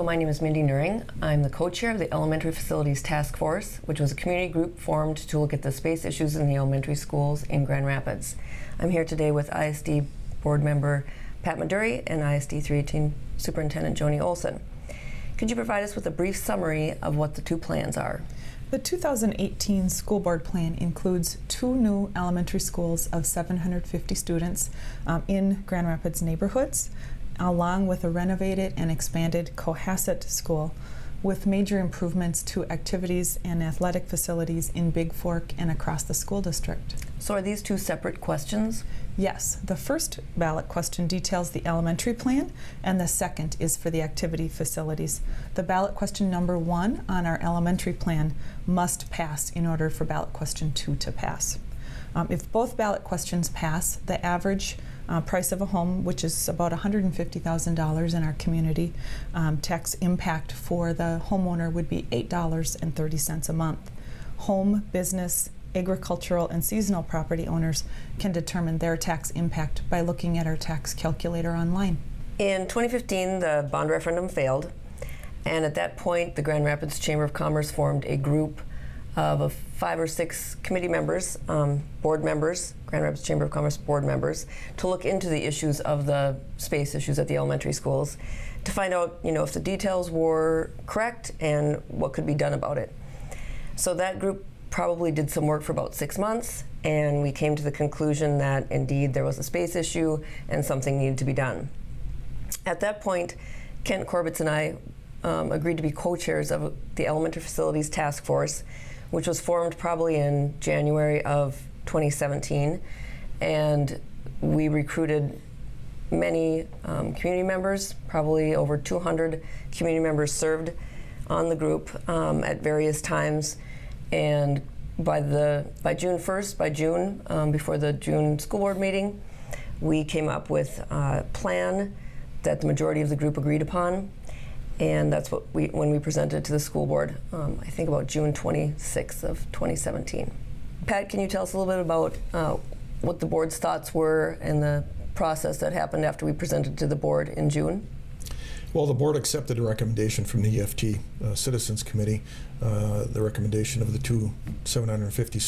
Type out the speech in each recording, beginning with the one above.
my name is Mindy Nuring. I'm the co-chair of the Elementary Facilities Task Force, which was a community group formed to look at the space issues in the elementary schools in Grand Rapids. I'm here today with ISD board member Pat Maduri and ISD 318 Superintendent Joni Olson. Could you provide us with a brief summary of what the two plans are? The 2018 school board plan includes 2 new elementary schools of 750 students in Grand Rapids neighborhoods, along with a renovated and expanded Cohasset school with major improvements to activities and athletic facilities in Bigfork and across the school district. So are these two separate questions? Yes, the first ballot question details the elementary plan and the second is for the activity facilities. The ballot question number 1 on our elementary plan must pass in order for ballot question 2 to pass. If both ballot questions pass, the average price of a home, which is about $150,000 in our community, tax impact for the homeowner would be $8.30 a month. Home, business, agricultural, and seasonal property owners can determine their tax impact by looking at our tax calculator online. In 2015, the bond referendum failed, and at that point, the Grand Rapids Chamber of Commerce formed a group of 5 or 6 committee members, board members, Grand Rapids Chamber of Commerce board members, to look into the issues of the space issues at the elementary schools, to find out, if the details were correct and what could be done about it. So that group probably did some work for about 6 months, and we came to the conclusion that indeed there was a space issue and something needed to be done. At that point, Kent Corbett and I agreed to be co-chairs of the Elementary Facilities Task Force, which was formed probably in January of 2017, and we recruited many community members. Probably over 200 community members served on the group at various times, and by June 1st, before the June school board meeting, we came up with a plan that the majority of the group agreed upon. And that's what when we presented to the school board, I think about June 26th of 2017. Pat, can you tell us a little bit about what the board's thoughts were and the process that happened after we presented to the board in June? Well, the board accepted a recommendation from the EFT Citizens Committee, the recommendation of the 2 750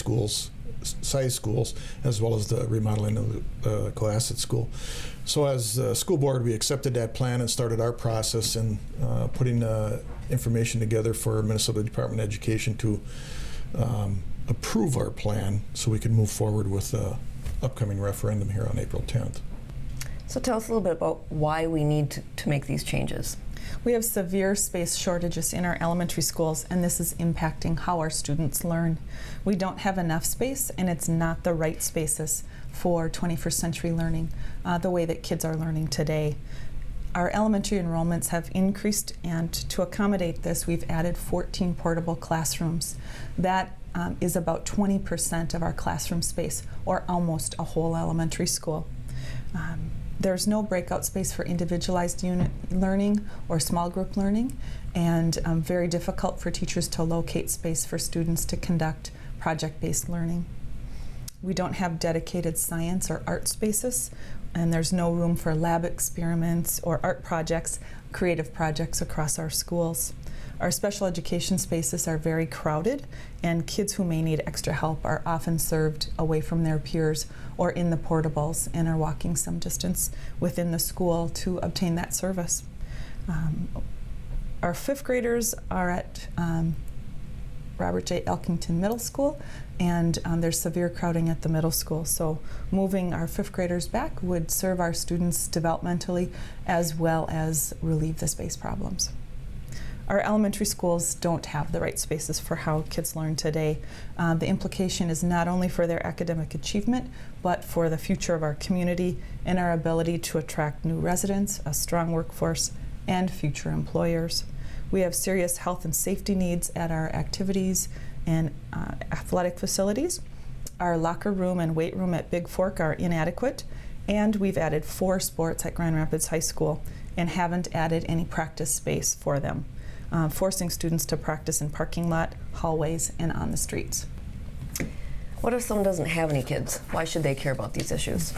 size schools, as well as the remodeling of the Cohasset school. So as a school board, we accepted that plan and started our process in putting information together for Minnesota Department of Education to approve our plan so we can move forward with the upcoming referendum here on April 10th. So tell us a little bit about why we need to make these changes. We have severe space shortages in our elementary schools, and this is impacting how our students learn. We don't have enough space, and it's not the right spaces for 21st century learning, the way that kids are learning today. Our elementary enrollments have increased, and to accommodate this, we've added 14 portable classrooms. That is about 20% of our classroom space, or almost a whole elementary school. There's no breakout space for individualized unit learning or small group learning, and very difficult for teachers to locate space for students to conduct project-based learning. We don't have dedicated science or art spaces, and there's no room for lab experiments or art projects, creative projects across our schools. Our special education spaces are very crowded, and kids who may need extra help are often served away from their peers or in the portables and are walking some distance within the school to obtain that service. Our 5th graders are at Robert J. Elkington Middle School, and there's severe crowding at the middle school. So moving our 5th graders back would serve our students developmentally as well as relieve the space problems. Our elementary schools don't have the right spaces for how kids learn today. The implication is not only for their academic achievement, but for the future of our community and our ability to attract new residents, a strong workforce, and future employers. We have serious health and safety needs at our activities and athletic facilities. Our locker room and weight room at Bigfork are inadequate, and we've added 4 sports at Grand Rapids High School and haven't added any practice space for them, forcing students to practice in parking lot, hallways, and on the streets. What if someone doesn't have any kids? Why should they care about these issues?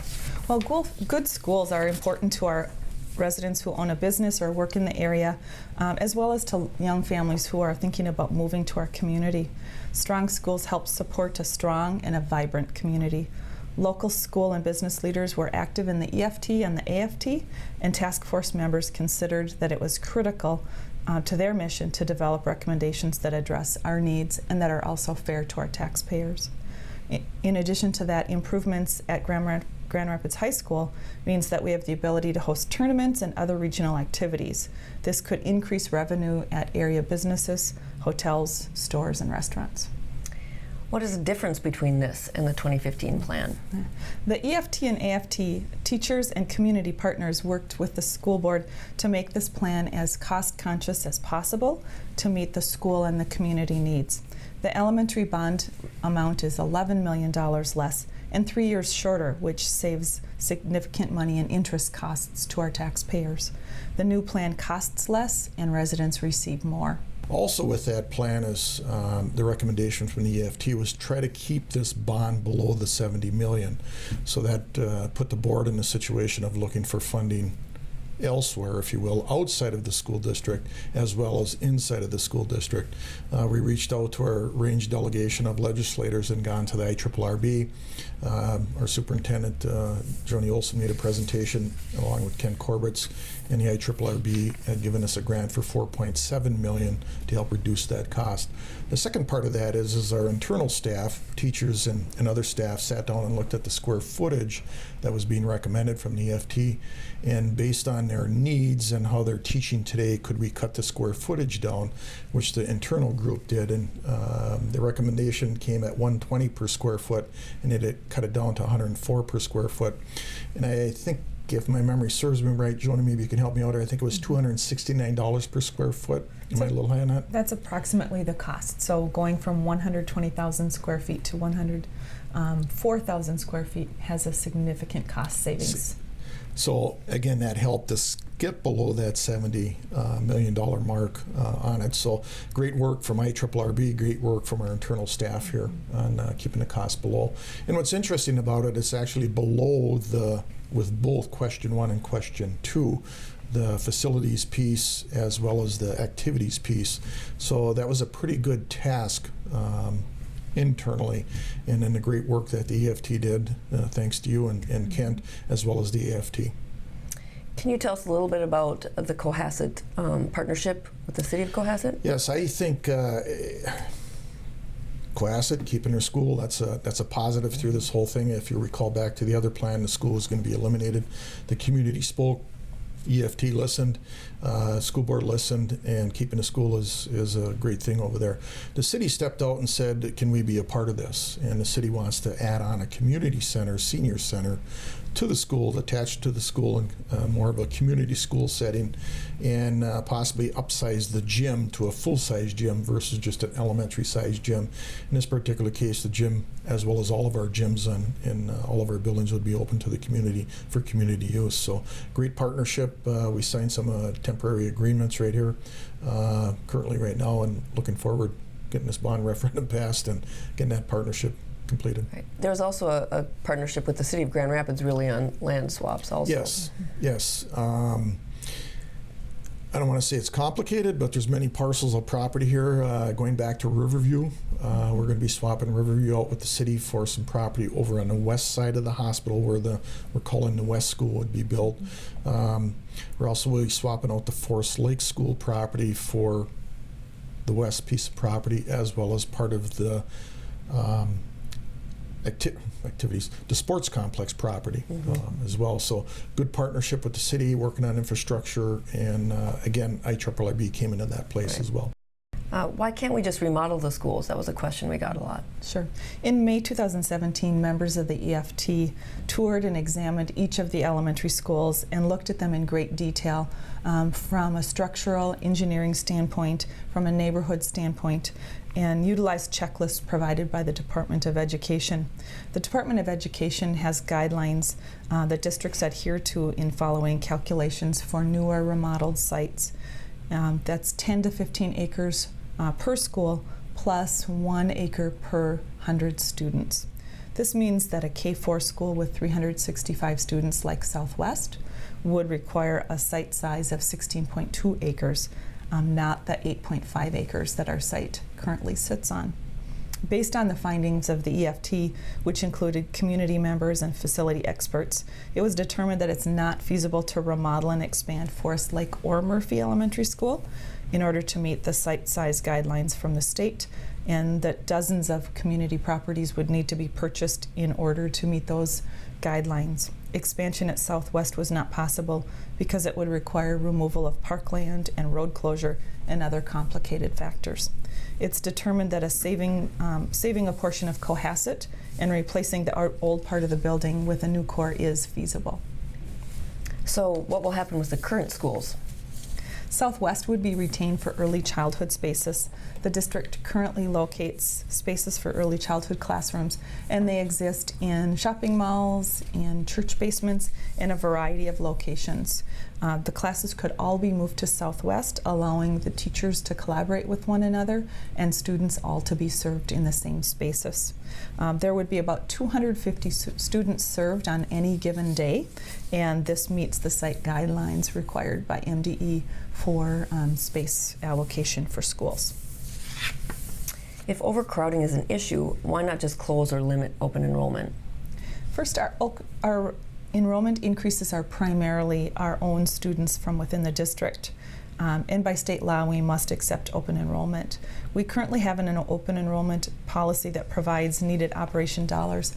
Well, good schools are important to our residents who own a business or work in the area, as well as to young families who are thinking about moving to our community. Strong schools help support a strong and a vibrant community. Local school and business leaders were active in the EFT and the AFT, and task force members considered that it was critical to their mission to develop recommendations that address our needs and that are also fair to our taxpayers. In addition to that, improvements at Grand Rapids High School means that we have the ability to host tournaments and other regional activities. This could increase revenue at area businesses, hotels, stores, and restaurants. What is the difference between this and the 2015 plan? The EFT and AFT teachers and community partners worked with the school board to make this plan as cost conscious as possible to meet the school and the community needs. The elementary bond amount is $11 million less and 3 years shorter, which saves significant money in interest costs to our taxpayers. The new plan costs less and residents receive more. Also with that plan is the recommendation from the EFT was try to keep this bond below the 70 million. So that put the board in the situation of looking for funding elsewhere, if you will, outside of the school district as well as inside of the school district. We reached out to our range delegation of legislators and gone to the IRRB. Our superintendent, Joni Olson, made a presentation along with Ken Corbetts, and the IRRB had given us a grant for $4.7 million to help reduce that cost. The second part of that is our internal staff, teachers and other staff, sat down and looked at the square footage that was being recommended from the EFT, and based on their needs and how they're teaching today, could we cut the square footage down, which the internal group did, and the recommendation came at $120 per square foot, and it cut it down to $104 per square foot. And I think, if my memory serves me right, Joni, maybe you can help me out here, I think it was $269 per square foot. Am I a little high on that? That's approximately the cost. So going from 120,000 square feet to 104,000 square feet has a significant cost savings. So again, that helped us get below that $70 million mark on it. So great work from IRRB, great work from our internal staff here on keeping the cost below. And what's interesting about it, it's actually below with both question 1 and question 2, the facilities piece as well as the activities piece. So that was a pretty good task internally, and then the great work that the EFT did, thanks to you and Kent, as well as the AFT. Can you tell us a little bit about the Cohasset partnership with the city of Cohasset? Yes, I think Cohasset, keeping their school, that's a positive through this whole thing. If you recall back to the other plan, the school is going to be eliminated. The community spoke, EFT listened, school board listened, and keeping the school is a great thing over there. The city stepped out and said, can we be a part of this? And the city wants to add on a community center, senior center, to the school, attached to the school, and more of a community school setting, and possibly upsize the gym to a full-size gym versus just an elementary-sized gym. In this particular case, the gym, as well as all of our gyms in all of our buildings, would be open to the community for community use. So great partnership. We signed some temporary agreements right here currently right now, and looking forward getting this bond referendum passed and getting that partnership completed. Right. There's also a partnership with the city of Grand Rapids, really, on land swaps also. Yes. I don't want to say it's complicated, but there's many parcels of property here going back to Riverview. We're going to be swapping Riverview out with the city for some property over on the west side of the hospital where we're calling the West School would be built. We're also will be swapping out the Forest Lake School property for the west piece of property, as well as part of the activities, the sports complex property as well. So good partnership with the city, working on infrastructure, and again, IRRB came into that place as well. Why can't we just remodel the schools? That was a question we got a lot. Sure. In May 2017, members of the EFT toured and examined each of the elementary schools and looked at them in great detail from a structural engineering standpoint, from a neighborhood standpoint, and utilized checklists provided by the Department of Education. The Department of Education has guidelines that districts adhere to in following calculations for newer remodeled sites. That's 10 to 15 acres per school, plus 1 acre per 100 students. This means that a K-4 school with 365 students like Southwest would require a site size of 16.2 acres, not the 8.5 acres that our site currently sits on. Based on the findings of the EFT, which included community members and facility experts, it was determined that it's not feasible to remodel and expand Forest Lake or Murphy Elementary School in order to meet the site size guidelines from the state, and that dozens of community properties would need to be purchased in order to meet those guidelines. Expansion at Southwest was not possible because it would require removal of parkland and road closure and other complicated factors. It's determined that saving a portion of Cohasset and replacing the old part of the building with a new core is feasible. So what will happen with the current schools? Southwest would be retained for early childhood spaces. The district currently locates spaces for early childhood classrooms, and they exist in shopping malls, in church basements, in a variety of locations. The classes could all be moved to Southwest, allowing the teachers to collaborate with one another and students all to be served in the same spaces. There would be about 250 students served on any given day, and this meets the site guidelines required by MDE for space allocation for schools. If overcrowding is an issue, why not just close or limit open enrollment? First, our enrollment increases are primarily our own students from within the district. And by state law, we must accept open enrollment. We currently have an open enrollment policy that provides needed operation dollars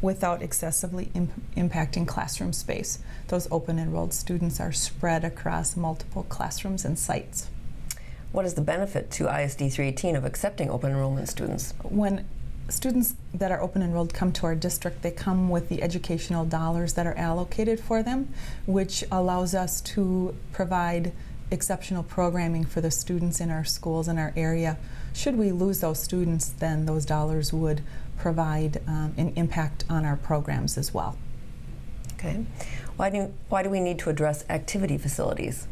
without excessively impacting classroom space. Those open enrolled students are spread across multiple classrooms and sites. What is the benefit to ISD 318 of accepting open enrollment students? When students that are open enrolled come to our district, they come with the educational dollars that are allocated for them, which allows us to provide exceptional programming for the students in our schools in our area. Should we lose those students, then those dollars would provide an impact on our programs as well. Okay. Why do we need to address activity facilities?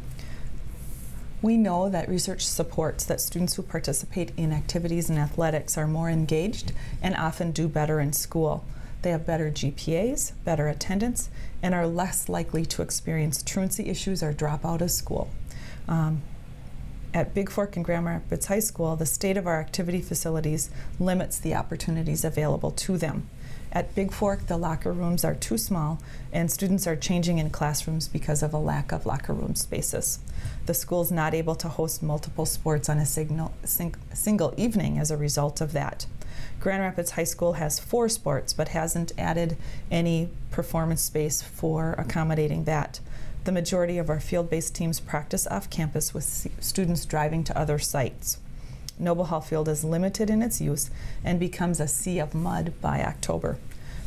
We know that research supports that students who participate in activities and athletics are more engaged and often do better in school. They have better GPAs, better attendance, and are less likely to experience truancy issues or drop out of school. At Bigfork and Grand Rapids High School, the state of our activity facilities limits the opportunities available to them. At Bigfork, the locker rooms are too small, and students are changing in classrooms because of a lack of locker room spaces. The school's not able to host multiple sports on a single evening as a result of that. Grand Rapids High School has 4 sports, but hasn't added any performance space for accommodating that. The majority of our field-based teams practice off campus with students driving to other sites. Noble Hall Field is limited in its use and becomes a sea of mud by October.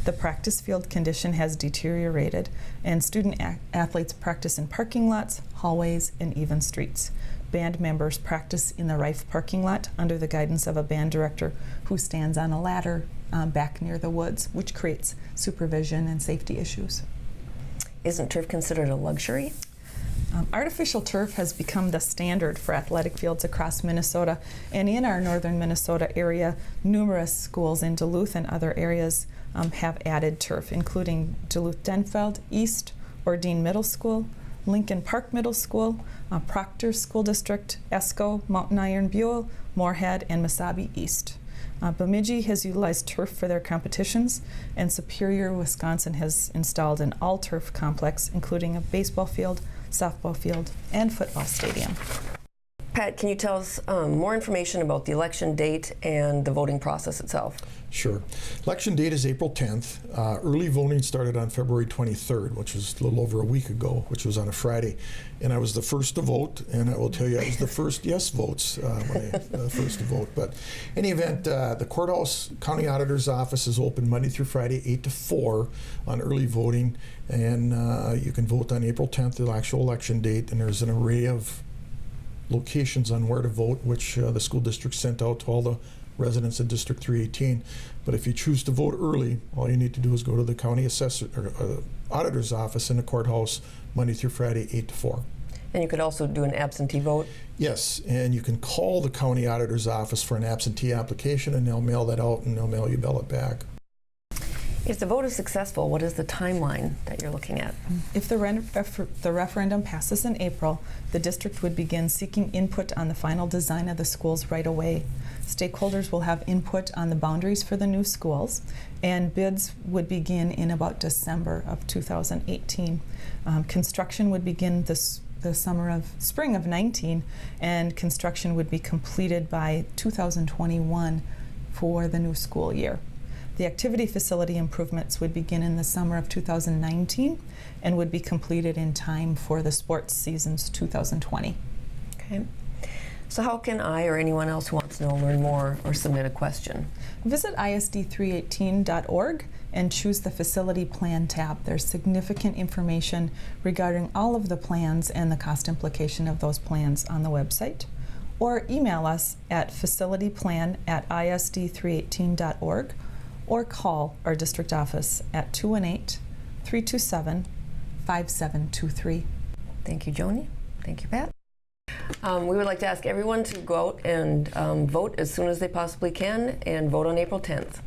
The practice field condition has deteriorated, and student athletes practice in parking lots, hallways, and even streets. Band members practice in the Rife parking lot under the guidance of a band director who stands on a ladder back near the woods, which creates supervision and safety issues. Isn't turf considered a luxury? Artificial turf has become the standard for athletic fields across Minnesota, and in our northern Minnesota area, numerous schools in Duluth and other areas have added turf, including Duluth-Denfeld, East, Ordine Middle School, Lincoln Park Middle School, Proctor School District, Esco, Mountain Iron Buell, Moorhead, and Mesabi East. Bemidji has utilized turf for their competitions, and Superior, Wisconsin has installed an all-turf complex, including a baseball field, softball field, and football stadium. Pat, can you tell us more information about the election date and the voting process itself? Sure. Election date is April 10th. Early voting started on February 23rd, which was a little over a week ago, which was on a Friday. And I was the first to vote, and I will tell you I was the first yes votes when I first to vote. But in any event, the courthouse county auditor's office is open Monday through Friday, 8 to 4 on early voting. And you can vote on April 10th, the actual election date, and there's an array of locations on where to vote, which the school district sent out to all the residents in District 318. But if you choose to vote early, all you need to do is go to the county assessor or auditor's office in the courthouse Monday through Friday, 8 to 4. And you could also do an absentee vote? Yes, and you can call the county auditor's office for an absentee application, and they'll mail that out and they'll mail you ballot back. If the vote is successful, what is the timeline that you're looking at? If the referendum passes in April, the district would begin seeking input on the final design of the schools right away. Stakeholders will have input on the boundaries for the new schools, and bids would begin in about December of 2018. Construction would begin the spring of 19, and construction would be completed by 2021 for the new school year. The activity facility improvements would begin in the summer of 2019 and would be completed in time for the sports seasons 2020. Okay. So how can I or anyone else who wants to know learn more or submit a question? Visit isd318.org and choose the Facility Plan tab. There's significant information regarding all of the plans and the cost implication of those plans on the website. Or email us at facilityplan@isd318.org or call our district office at 218-327-5723. Thank you, Joni. Thank you, Pat. We would like to ask everyone to go out and vote as soon as they possibly can and vote on April 10th.